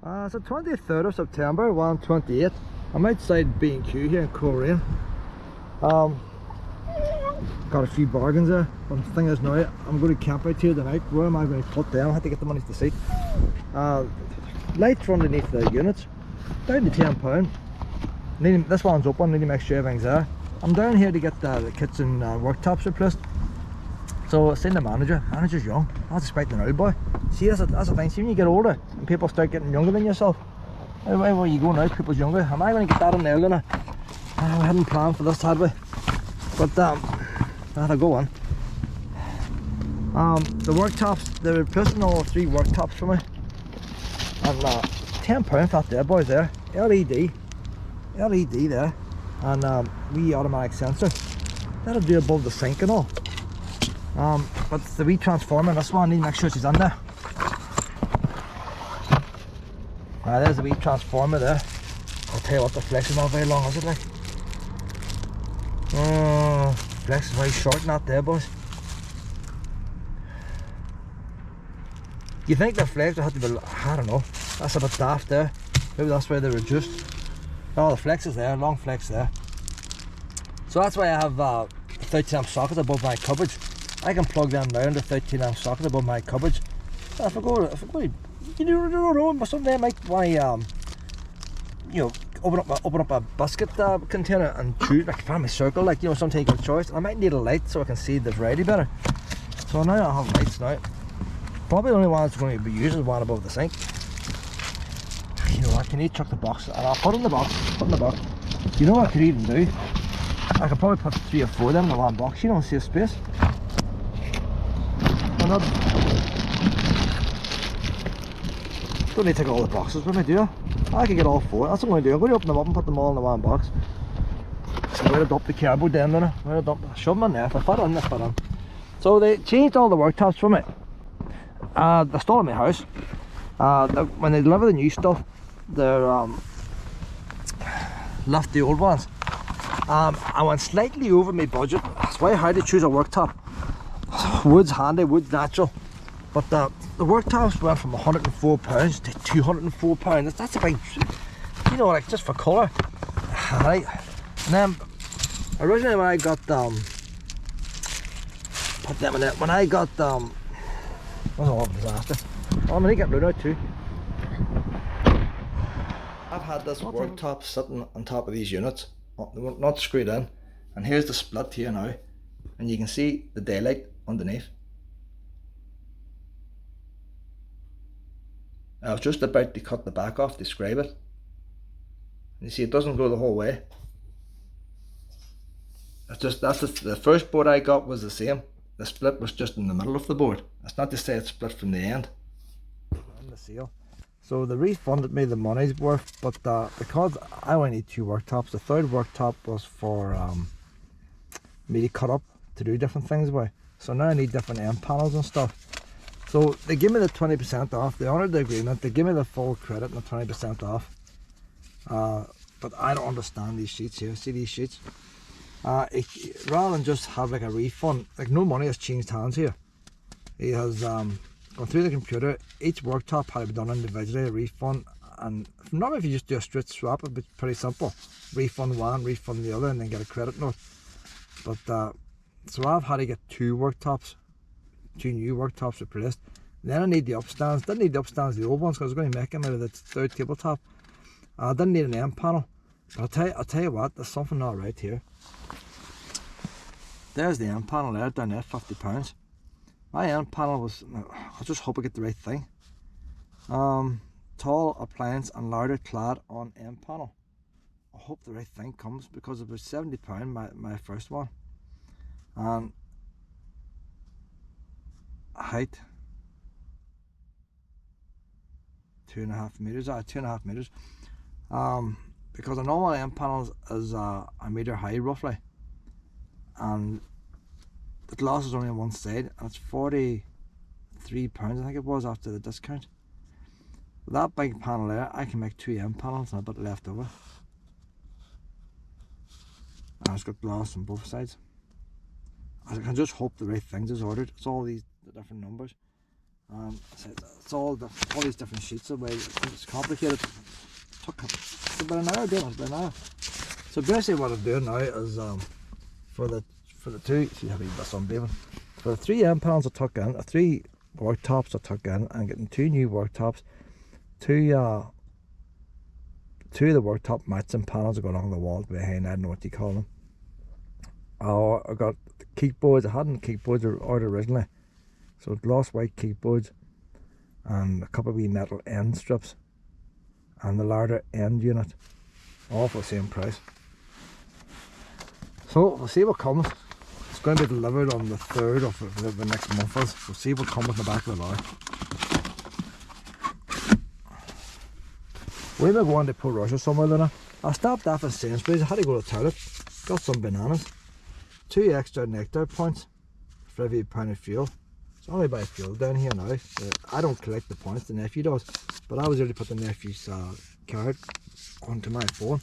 It's the 23rd of September, 1:28. I'm outside B&Q here in Coleraine. Got a few bargains there, but the thing is now, I'm going to camp out here tonight. Where am I going to put them? I have to get the money to seat. Lights for underneath the units, down to £10. This one's open, need to make sure everything's there. I'm down here to get the kitchen worktops replaced. So I seen the manager's young. I was expecting an old boy. See, that's the thing, see when you get older and people start getting younger than yourself, where you go now, people's younger. Am I going to get that in there, Luna? We hadn't planned for this, had we? But I had to go on. The worktops, they're replacing all 3 worktops for me. And £10 for that there, boys, there. LED there. And wee automatic sensor. That'll do above the sink and all. But the wee transformer, this one, I need to make sure she's on there. There's the wee transformer there. I'll tell you what, the flex is not very long, is it, like? Flex is very short in that there, boys. You think the flex would have to be, I don't know, that's a bit daft there. Maybe that's why they're reduced. Oh, the flex is there, long flex there. So that's why I have 13 amp sockets above my cupboards. I can plug them down to 13 amp sockets above my cupboards. If I go, you know, someday I might want to, you know, open up a basket container and choose like a family circle, like, you know, sometimes you got a choice. I might need a light so I can see the variety better. So now I have lights now. Probably the only one that's going to be used is one above the sink. You know what? Can you chuck the box? And I'll put it in the box. You know what I could even do? I could probably put 3 or 4 of them in one box. You don't save space. Don't need to take all the boxes with me, do you? I could get all 4. That's what I'm going to do. I'm going to open them up and put them all in the one box. So where to dump the cardboard down there? Where to dump? Shove them in there. If I fit on, they fit on. So they changed all the worktops for me. They're still in my house. When they deliver the new stuff, they're left the old ones. I went slightly over my budget. That's why I had to choose a worktop. Wood's handy, wood's natural. But the worktops went from £104 to £204. That's a big, you know, like just for colour. Right. And then originally when I got put them in there. When I got that's a disaster. Oh, I'm gonna get rid of it too. I've had this worktop sitting on top of these units, not screwed in, and here's the split here now, and you can see the daylight underneath. I was just about to cut the back off to scrape it. You see, it doesn't go the whole way. That's the first board I got was the same. The split was just in the middle of the board. That's not to say it's split from the end. On the seal. So they refunded me the money's worth, but because I only need 2 worktops, the third worktop was for me to cut up to do different things with. So now I need different end panels and stuff. So they give me the 20% off. They honoured the agreement. They give me the full credit and the 20% off. But I don't understand these sheets here. See these sheets? Rather than just have like a refund, like no money has changed hands here. He has gone through the computer. Each worktop had to be done individually, a refund, and normally if you just do a straight swap, it'd be pretty simple. Refund one, refund the other, and then get a credit note. But so I've had to get 2 worktops, 2 new worktops replaced. Then I need the upstands. Didn't need the upstands, the old ones, because I was going to make them out of the 3rd tabletop. I didn't need an end panel. But I'll tell you what, there's something not right here. There's the end panel there, down there, £50. My end panel was, I just hope I get the right thing. Tall appliance and ladder clad on end panel. I hope the right thing comes because it was £70 my first one. And height 2.5 meters. 2.5 meters. Because a normal end panel is a meter high roughly, and the glass is only on one side, and it's £43 I think it was after the discount. With that big panel there, I can make 2 end panels and a bit left over. And it's got glass on both sides. I can just hope the right things is ordered. It's all these the different numbers. It's all these different sheets away. It's complicated. It's about an hour doing it. About an hour. So basically, what I'm doing now is for the two. See how the sunbathing. For the 3M panels I took in, 3 worktops I took in, and getting 2 new worktops, two of the worktop matching panels that go along the walls behind. I don't know what you call them. Oh, I got the keep boards. I hadn't keep boards ordered originally, so gloss white keep boards and a couple of wee metal end strips and the larder end unit, all for the same price. So we'll see what comes. It's going to be delivered on the 3rd of the next month. We'll see what comes in the back of the lorry. We were going to Port Russia somewhere, Luna. I stopped off at Sainsbury's. I had to go to the toilet. Got some bananas. 2 extra nectar points for every pound of fuel. It's only by fuel down here now. I don't collect the points, the nephew does. But I was able to put the nephew's card onto my phone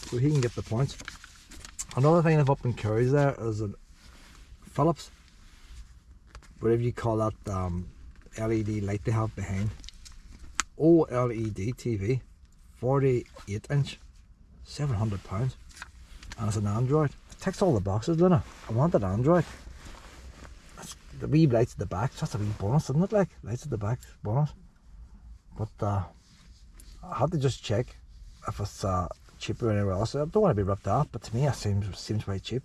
so he can get the points. Another thing I've up in Curry's there is a Philips, whatever you call that LED light they have behind. OLED TV, 48 inch, £700, and it's an Android. It ticks all the boxes, doesn't it? I wanted Android. The wee lights at the back, that's a wee bonus, isn't it? Like lights at the back, bonus. But I had to just check if it's cheaper anywhere else. I don't want to be ripped off, but to me it seems quite cheap.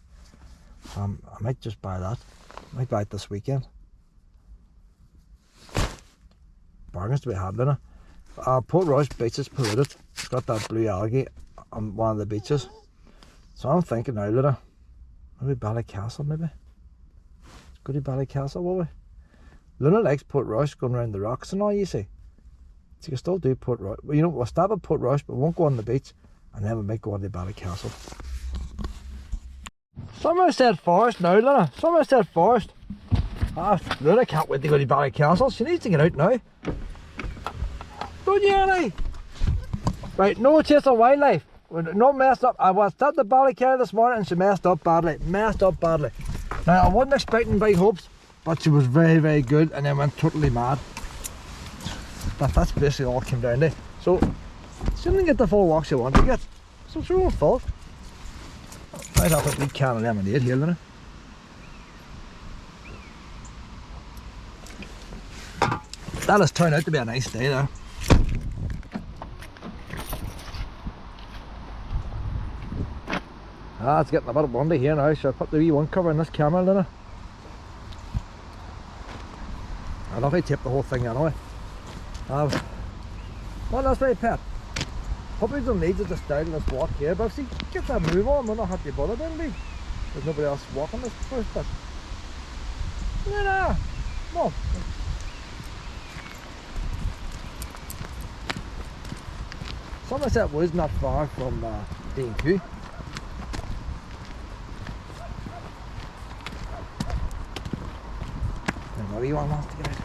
I might just buy that. I might buy it this weekend. Bargains to be had, doesn't it? Port Royce beach is polluted. It's got that blue algae on one of the beaches. So I'm thinking now, Luna, maybe Ballycastle, maybe. Go to Ballycastle, will we? Luna likes Port Royce, going around the rocks and all, you see. So you can still do Port Royce. Well, you know, we'll stop at Port Royce, but we won't go on the beach, and then we might go on to Ballycastle. Somerset Forest now, Luna. Somerset Forest. Luna can't wait to go to Ballycastle. She needs to get out now. Don't you, Annie? Right, no chase of wildlife. No messed up. I was at the Ballycastle this morning and she messed up badly. Now, I wasn't expecting big hopes, but she was very, very good and then went totally mad. That's basically all it came down to. So, she didn't get the full walk she wanted to get. So it's her own fault. I'd have a big can of lemonade here, Luna. That has turned out to be a nice day there. It's getting a bit windy here now, so I put the wee one cover in this camera, Luna. I'll have to tape the whole thing anyway. Well, that's right, Pet. Probably don't need to just start this walk here, but if she gets that move on, we'll not have to bother then, Lee. There's nobody else walking this first bit. Luna! Come on. Somerset was not far from D&Q. And the wee one wants to get out.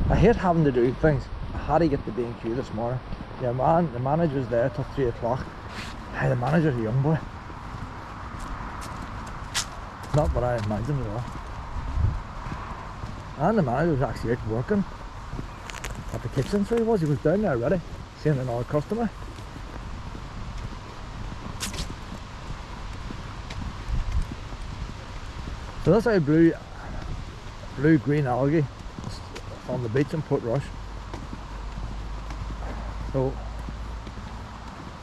I hate having to do things. I had to get the B&Q this morning. Yeah, man, the manager was there till 3 o'clock. Hey, the manager's a young boy. Not what I imagined at all. And the manager was actually out working at the kitchen, so he was down there already, seeing another customer. So that's how blue-green algae on the beach in Port Rush. So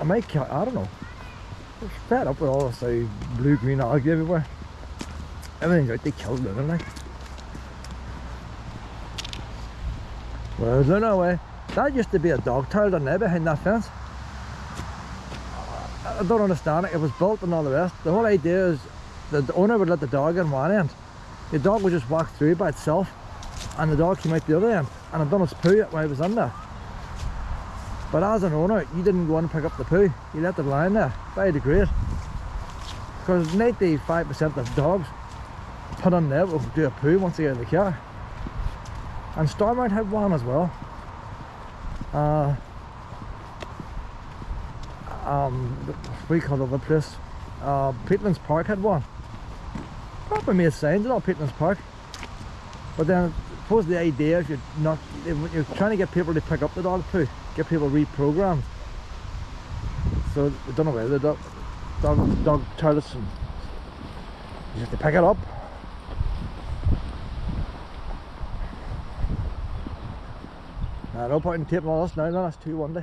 I don't know, I'm fed up with all this blue-green algae everywhere. Everything's out to kill Luna, like. Well, Luna away. That used to be a dog tower down there behind that fence. I don't understand it. It was built and all the rest. The whole idea is that the owner would let the dog in one end. The dog would just walk through by itself, and the dog came out the other end, and it done its poo while it was in there. But as an owner, you didn't go in and pick up the poo. You let it lie in there. Very great. Because 95% of dogs put in there will do a poo once they get in the car. And Stormont had one as well. What do you call the other place? Peatlands Park had one. proper made signs at all Peatlands Park. But then I suppose the idea, if you're trying to get people to pick up the dog poo, get people reprogrammed. So I don't know where the dog toilets, and you have to pick it up. No point in taping all this now, that's too windy.